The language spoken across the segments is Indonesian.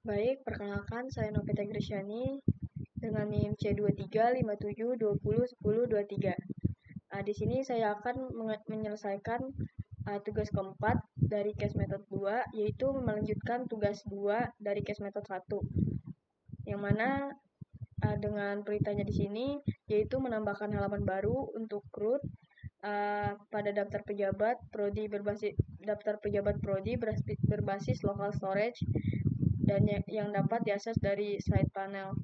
Baik, perkenalkan saya Novita Grisyani dengan NIM C2357201023. Di sini saya akan menyelesaikan tugas keempat dari case method 2, yaitu melanjutkan tugas 2 dari case method 1. Yang mana dengan beritanya di sini yaitu menambahkan halaman baru untuk root pada daftar pejabat prodi berbasis local storage dan yang dapat diakses dari side panel.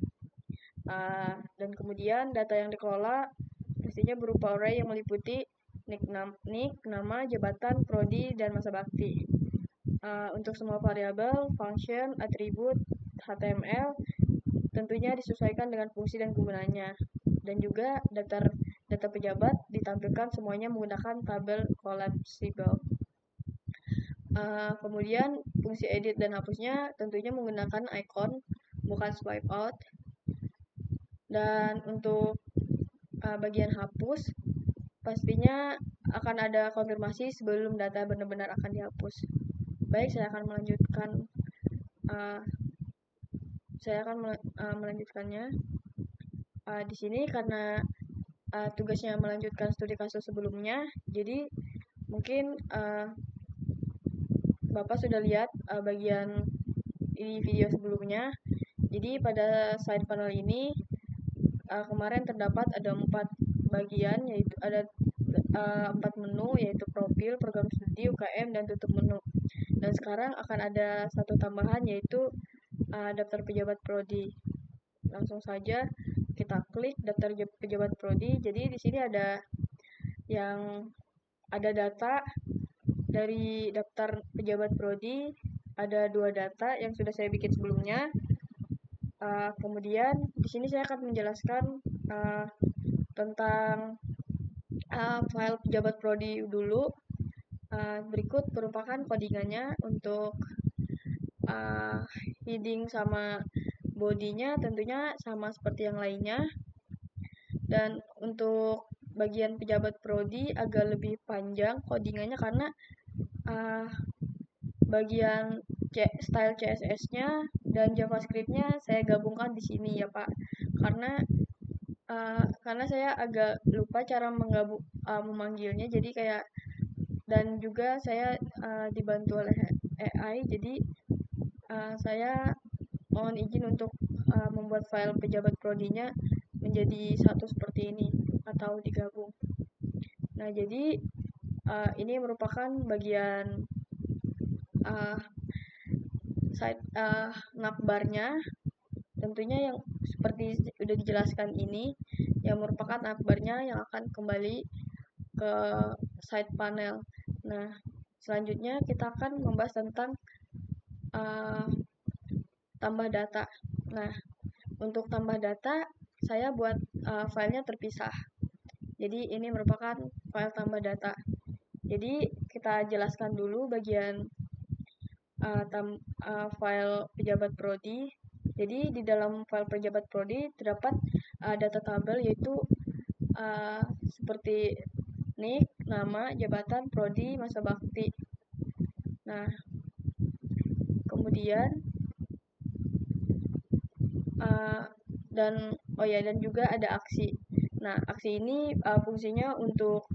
Dan kemudian data yang dikelola mestinya berupa array yang meliputi nick, nama, jabatan, prodi, dan masa bakti. Untuk semua variabel, function, atribut, HTML tentunya disesuaikan dengan fungsi dan kegunaannya. Dan juga data pejabat ditampilkan semuanya menggunakan tabel collapsible. Kemudian fungsi edit dan hapusnya tentunya menggunakan icon, bukan swipe out. Dan untuk bagian hapus, pastinya akan ada konfirmasi sebelum data benar-benar akan dihapus. Baik, saya akan melanjutkannya. Di sini karena tugasnya melanjutkan studi kasus sebelumnya, jadi mungkin Bapak sudah lihat bagian ini video sebelumnya. Jadi pada side panel ini kemarin terdapat ada 4 bagian, yaitu ada 4 menu, yaitu profil, program studi, UKM, dan tutup menu. Dan sekarang akan ada satu tambahan, yaitu daftar pejabat prodi. Langsung saja kita klik daftar pejabat prodi. Jadi di sini ada data dari daftar pejabat prodi, ada 2 data yang sudah saya bikin sebelumnya. Kemudian di sini saya akan menjelaskan tentang file pejabat prodi dulu. Berikut merupakan codingannya untuk heading sama bodinya tentunya sama seperti yang lainnya. Dan untuk bagian pejabat prodi agak lebih panjang codingannya karena bagian style CSS-nya dan JavaScript-nya saya gabungkan di sini ya Pak. Karena saya agak lupa cara memanggilnya, jadi kayak, dan juga saya dibantu oleh AI, jadi saya mohon izin untuk membuat file pejabat prodinya menjadi satu seperti ini atau digabung. Nah, jadi ini merupakan bagian navbarnya, tentunya yang seperti sudah dijelaskan ini, yang merupakan navbarnya yang akan kembali ke side panel. Nah, selanjutnya kita akan membahas tentang tambah data. Nah, untuk tambah data, saya buat filenya terpisah. Jadi ini merupakan file tambah data. Jadi kita jelaskan dulu bagian file pejabat prodi. Jadi di dalam file pejabat prodi terdapat data tabel, yaitu seperti nick, nama, jabatan, prodi, masa bakti. Nah, kemudian dan juga ada aksi. Nah, aksi ini fungsinya untuk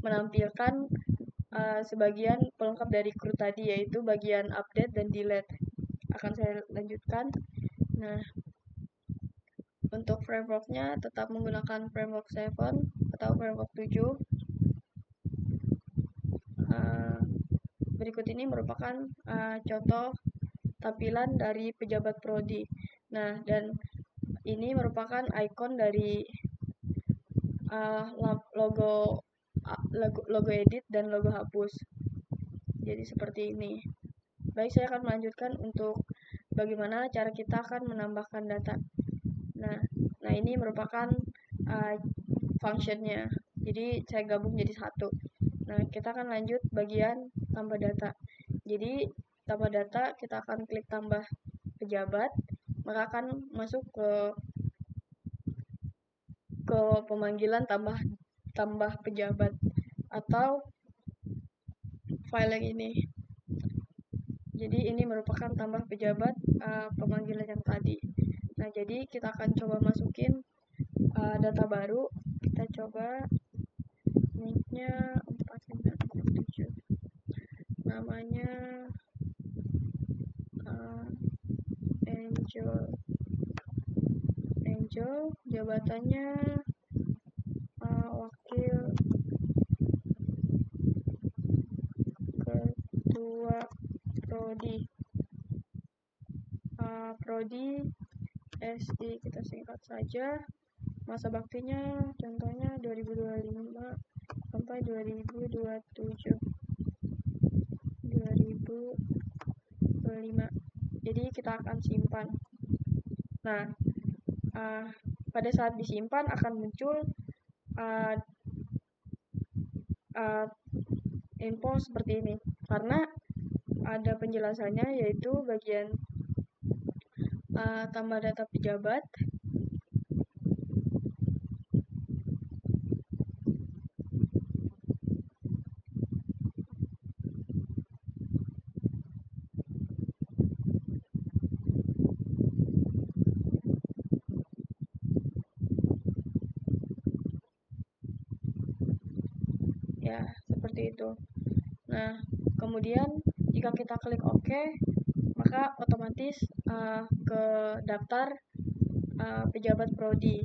menampilkan sebagian pelengkap dari CRUD tadi, yaitu bagian update dan delete. Akan saya lanjutkan. Nah, untuk framework-nya tetap menggunakan framework 7 atau framework 7. Berikut ini merupakan contoh tampilan dari pejabat prodi. Nah, dan ini merupakan icon dari logo edit dan logo hapus. Jadi seperti ini. Baik, saya akan melanjutkan untuk bagaimana cara kita akan menambahkan data. Nah ini merupakan functionnya. Jadi saya gabung jadi satu. Nah, kita akan lanjut bagian tambah data. Jadi tambah data, kita akan klik tambah pejabat, maka akan masuk ke pemanggilan tambah pejabat atau file yang ini. Jadi ini merupakan tambah pejabat pemanggilan yang tadi. Nah, jadi kita akan coba masukin data baru. Kita coba nicknya 4967. Namanya Angel, jabatannya wakil ketua prodi. Prodi SI kita singkat saja. Masa baktinya contohnya 2025 sampai 2027. 2025. Jadi kita akan simpan. Nah, pada saat disimpan akan muncul info seperti ini. Karena ada penjelasannya, yaitu bagian tambah data pejabat. Ya, seperti itu. Nah, kemudian jika kita klik OK, maka otomatis ke daftar pejabat prodi,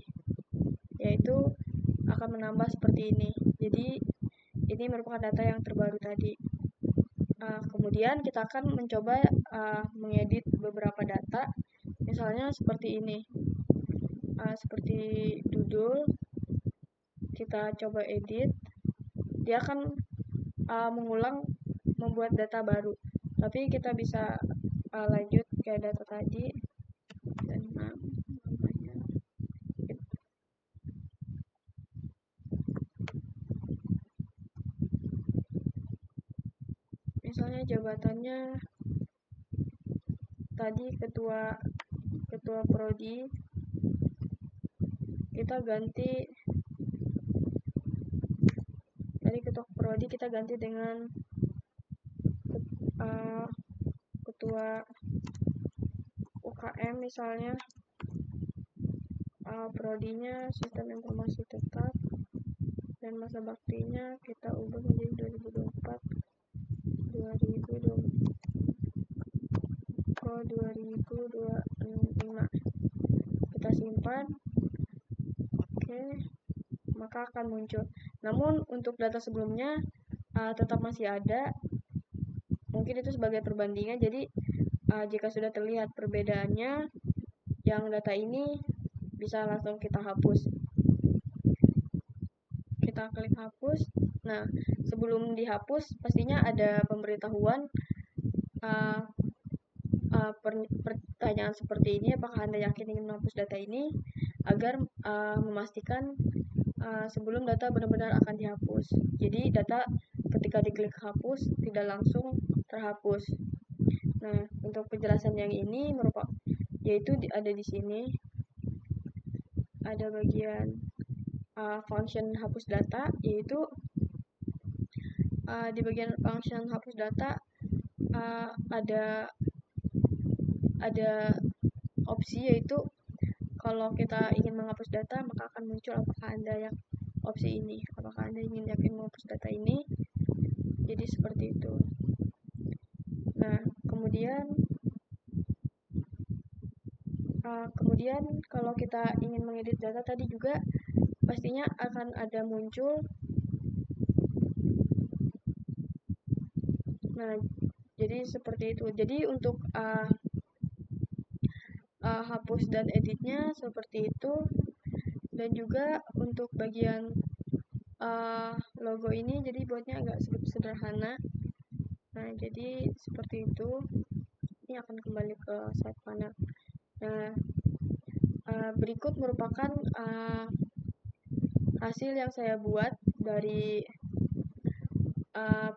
yaitu akan menambah seperti ini. Jadi ini merupakan data yang terbaru tadi. Kemudian kita akan mencoba mengedit beberapa data, misalnya seperti ini. Seperti judul, kita coba edit, dia akan mengulang membuat data baru. Tapi kita bisa lanjut ke data tadi, dan namanya misalnya jabatannya tadi ketua prodi, kita ganti dengan ketua UKM misalnya. Prodinya sistem informasi tetap, dan masa baktinya kita ubah menjadi 2024 2025. Kita simpan. Oke, maka akan muncul. Namun untuk data sebelumnya tetap masih ada. Mungkin itu sebagai perbandingan. Jadi jika sudah terlihat perbedaannya, yang data ini bisa langsung kita hapus. Kita klik hapus. Nah, sebelum dihapus pastinya ada pemberitahuan pertanyaan seperti ini, apakah Anda yakin ingin menghapus data ini, agar memastikan sebelum data benar-benar akan dihapus. Jadi data ketika diklik hapus tidak langsung terhapus. Nah, untuk penjelasan yang ini yaitu ada di sini, ada bagian function hapus data, yaitu di bagian function hapus data ada opsi, yaitu kalau kita ingin menghapus data maka akan muncul apakah Anda yang opsi ini, apakah Anda ingin yakin menghapus data ini. Jadi seperti itu. Nah, kemudian kalau kita ingin mengedit data tadi juga pastinya akan ada muncul. Nah, jadi seperti itu. Jadi untuk hapus dan editnya seperti itu. Dan juga untuk bagian logo ini jadi buatnya agak sederhana. Nah, jadi seperti itu. Ini akan kembali ke side panel. Nah, berikut merupakan hasil yang saya buat dari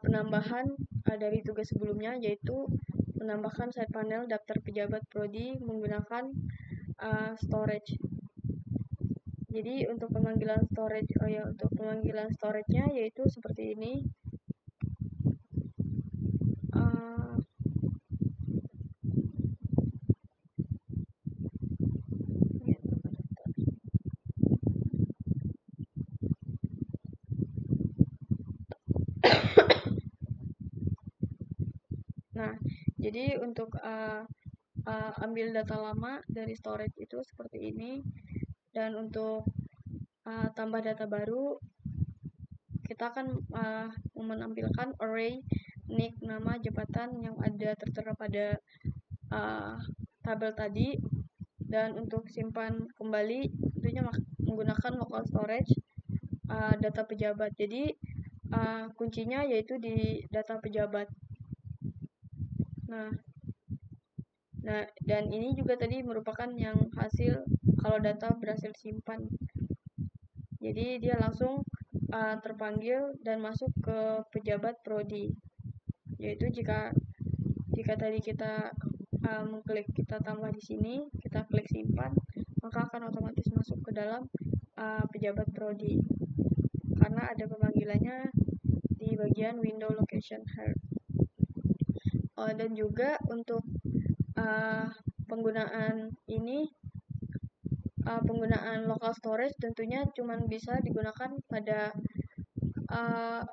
penambahan dari tugas sebelumnya, yaitu menambahkan side panel daftar pejabat prodi menggunakan storage. Jadi untuk pemanggilan storage-nya yaitu seperti ini. Jadi untuk ambil data lama dari storage itu seperti ini, dan untuk tambah data baru kita akan menampilkan array nick nama jabatan yang ada tertera pada tabel tadi, dan untuk simpan kembali tentunya menggunakan local storage data pejabat. Jadi kuncinya yaitu di data pejabat. Nah, dan ini juga tadi merupakan yang hasil kalau data berhasil simpan. Jadi dia langsung terpanggil dan masuk ke pejabat prodi. Yaitu jika tadi kita mengklik kita tambah di sini, kita klik simpan, maka akan otomatis masuk ke dalam pejabat prodi. Karena ada pemanggilannya di bagian window location here. Dan juga untuk penggunaan ini, penggunaan local storage tentunya cuma bisa digunakan pada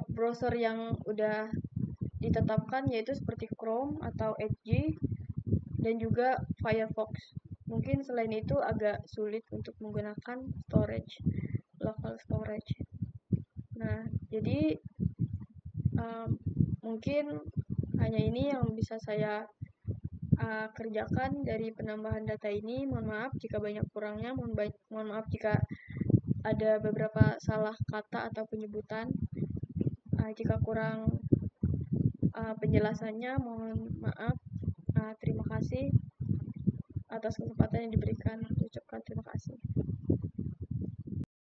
browser yang udah ditetapkan, yaitu seperti Chrome atau Edge dan juga Firefox. Mungkin selain itu agak sulit untuk menggunakan storage, local storage. Nah, jadi mungkin hanya ini yang bisa saya kerjakan dari penambahan data ini. Mohon maaf jika banyak kurangnya, mohon maaf jika ada beberapa salah kata atau penyebutan. Jika kurang penjelasannya, mohon maaf. Terima kasih atas kesempatan yang diberikan. Ucapkan terima kasih.